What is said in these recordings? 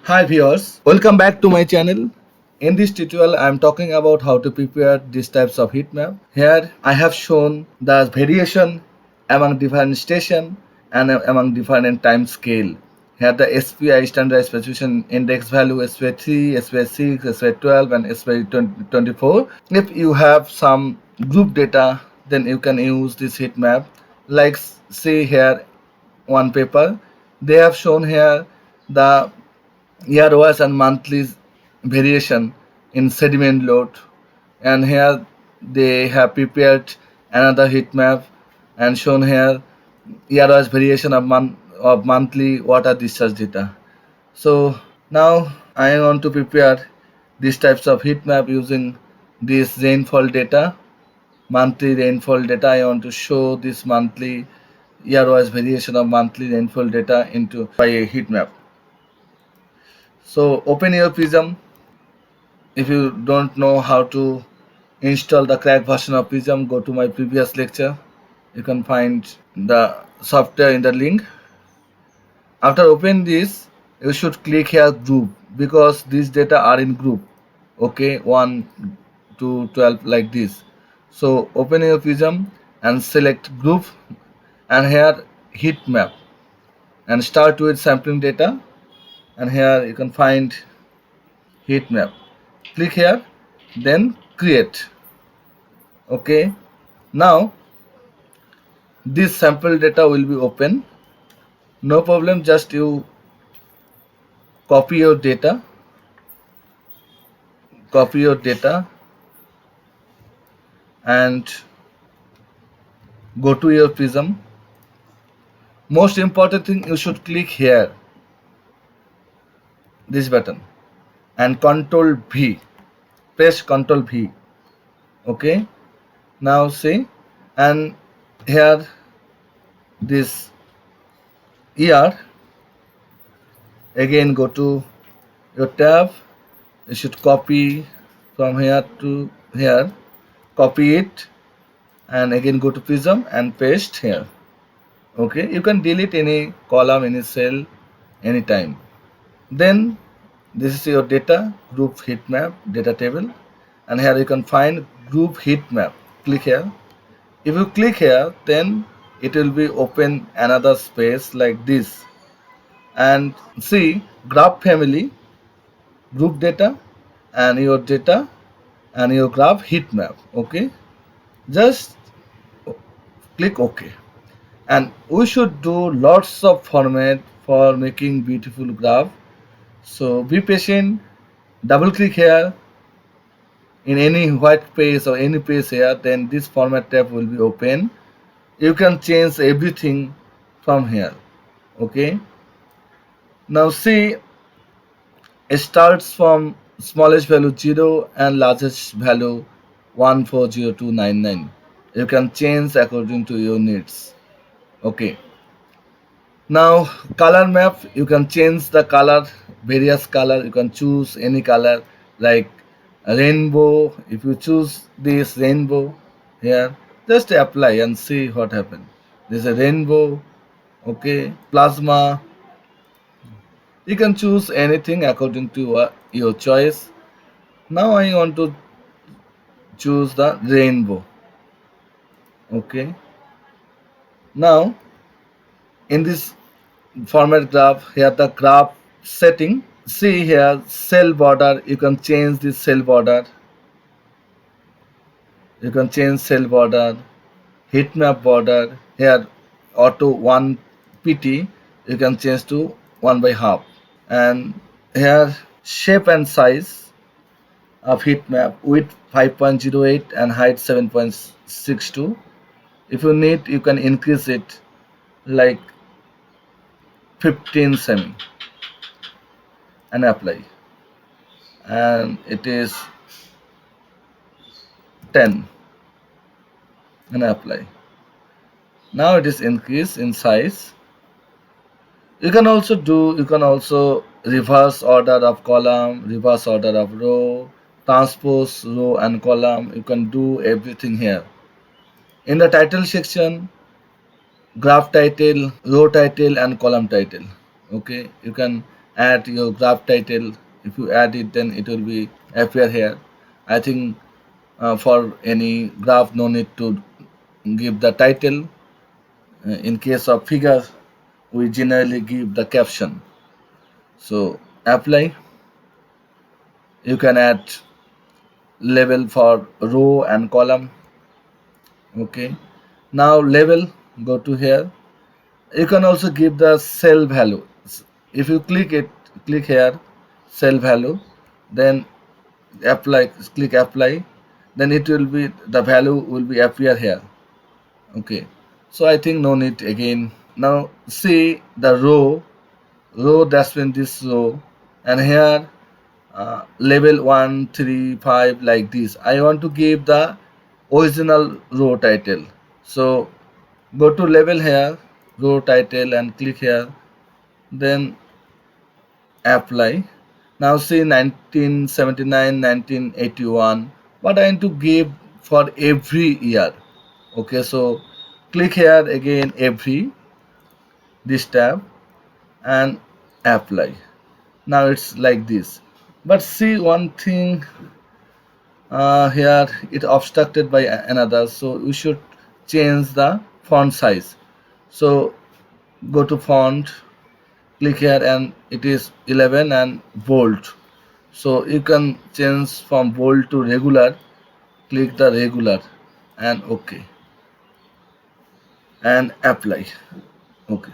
Hi viewers, welcome back to my channel. In this tutorial, I am talking about how to prepare these types of heat map. Here, I have shown the variation among different station and among different time scale. Here, the SPI standard specification index value SPI 3, SPI 6, SPI 12, and SPI 24. If you have some group data, then you can use this heat map. Like, see here, one paper. They have shown here the year-wise and monthly variation in sediment load, and here they have prepared another heat map and shown here year-wise variation of monthly water discharge data. So now I want to prepare these types of heat map using this rainfall data, monthly rainfall data. I want to show this monthly year-wise variation of monthly rainfall data into by a heat map. So open your Prism. If you don't know how to install the cracked version of Prism, go to my previous lecture. You can find the software in the link. After open this, you should click here group because these data are in group. Okay, 1 to 12 like this. So open your Prism and select group and here heat map and start with sampling data, and here you can find heat map. Click here, then create. Okay, now this sample data will be open. No problem, just you copy your data, copy your data and go to your Prism. Most important thing, you should click here, this button, and Control V, press Control V. Okay, now see, and here this year, again go to your tab. You should copy from here to here, copy it, and again go to Prism and paste here. Okay, you can delete any column, any cell anytime. Then this is your data group heat map data table, and here you can find group heat map. Click here. If you click here, then it will be open another space like this, and see graph family, group data, and your graph heat map. Okay, just click OK. And we should do lots of format for making beautiful graph. So be patient, double click here in any white page or any page here, then this format tab will be open. You can change everything from here. Okay, now see, it starts from smallest value 0 and largest value 140299. You can change according to your needs. Okay, now color map, you can change the color, various color. You can choose any color like rainbow. If you choose this rainbow here, just apply and see what happens. There's a rainbow. Okay, plasma. You can choose anything according to your choice. Now I want to choose the rainbow. Okay, now in this format graph, here the graph setting, see here cell border. You can change this cell border. You can change cell border, heat map border. Here auto 1 pt, you can change to 1 by half. And here shape and size of heat map, width 5.08 and height 7.62. If you need, you can increase it like 15 semi and apply, and it is 10 and apply. Now it is increased in size. You can also reverse order of column, reverse order of row, transpose row and column. You can do everything here. In the title section, graph title, row title and column title. Okay, you can add your graph title. If you add it, then it will be appear here. I think for any graph, no need to give the title. In case of figure, we generally give the caption. So apply. You can add label for row and column. Okay. Now label, go to here. You can also give the cell value. If you click here, cell value, then apply, click apply, then it will be, the value will be appear here. Okay. So I think no need again. Now see the row, that's when this row, and here label 1 3 5 like this. I want to give the original row title. So go to label here, row title, and click here, then apply. Now see 1979, 1981, but I need to give for every year. Okay, so click here again, every, this tab, and apply. Now it's like this. But see one thing, here it obstructed by another, so we should change the font size. So go to font, click here, and it is 11 and bold. So you can change from bold to regular. Click the regular and OK, and apply. Okay.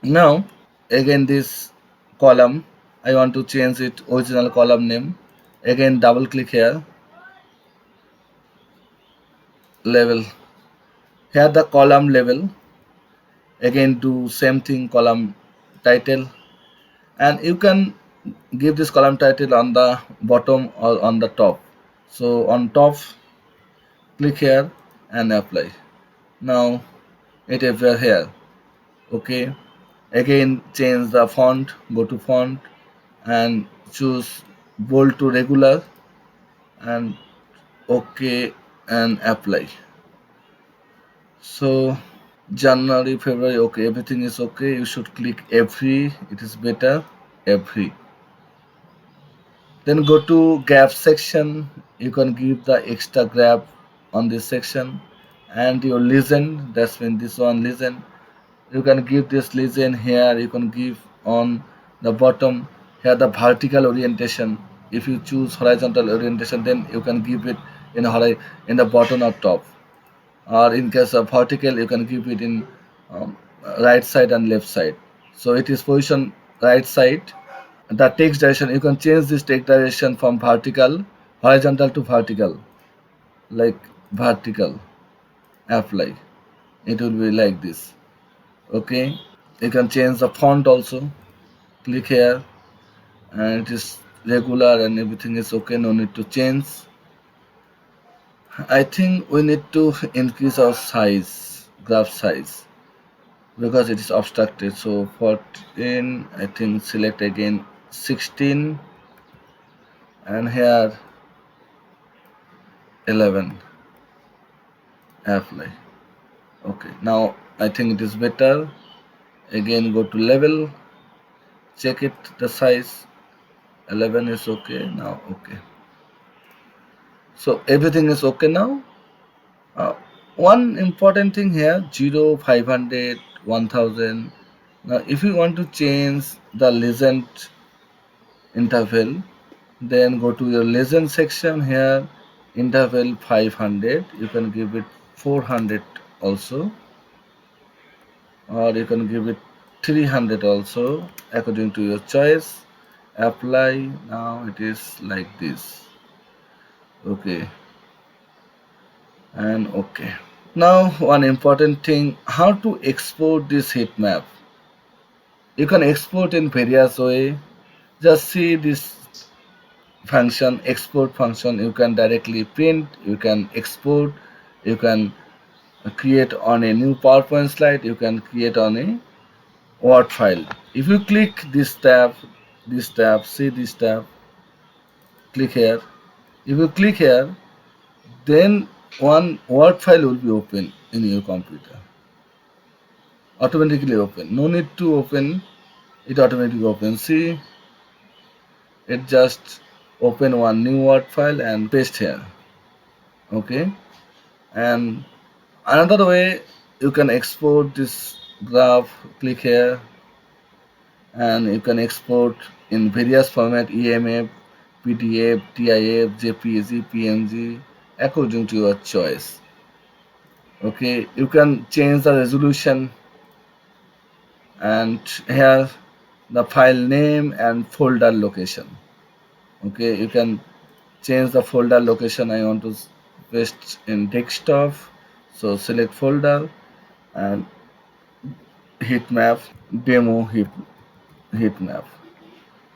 Now again this column, I want to change it original column name. Again double click here, level, here the column level. Again do same thing, column title, and you can give this column title on the bottom or on the top. So on top, click here and apply. Now it appear here. Okay. Again change the font, go to font and choose bold to regular, and OK, and apply. So January, February, okay, everything is okay. You should click every, it is better, every. Then go to gap section. You can give the extra gap on this section, and your legend, that's when this one legend. You can give this legend here. You can give on the bottom here the vertical orientation. If you choose horizontal orientation, then you can give it in in the bottom or top. Or in case of vertical, you can give it in um, right side and left side. So it is position right side. The text direction, you can change this text direction from vertical, horizontal to vertical, like vertical, apply. It will be like this. Okay. You can change the font also. Click here, and it is regular and everything is okay. No need to change. I think we need to increase our size, graph size, because it is obstructed. So 14, I think select again 16, and here 11, apply. Okay, now I think it is better. Again go to level, check it, the size, 11 is okay. Now okay, so everything is okay now. uh, One important thing here, 0 500 1000. Now if you want to change the legend interval, then go to your legend section here, interval 500, you can give it 400 also, or you can give it 300 also, according to your choice. Apply. Now it is like this. Okay, and okay. Now one important thing, how to export this heat map. You can export in various way. Just see this function, export function. You can directly print, you can export, you can create on a new PowerPoint slide, you can create on a Word file. If you click this tab, see this tab, click here. If you click here, then one Word file will be open in your computer. Automatically open. No need to open it automatically opens. See, it just open one new word file and paste here. Okay, and another way you can export this graph. Click here and you can export in various format: EMF, PDF, TIF, JPG, PNG, according to your choice. Okay, you can change the resolution, and here the file name and folder location. Okay, you can change the folder location. I want to paste in desktop, so select folder and heat map, demo heat map.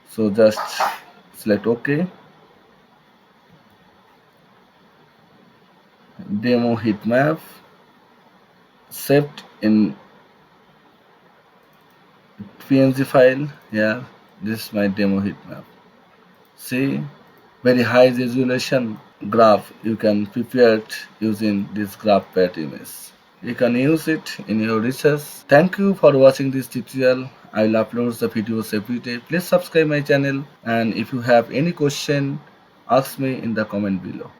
So just select OK. Demo heat map saved in PNG file. Yeah, this is my demo heat map. See, very high resolution graph you can prepare it using this GraphPad image. You can use it in your research. Thank you for watching this tutorial. I will upload the videos every day. Please subscribe my channel, and if you have any question, ask me in the comment below.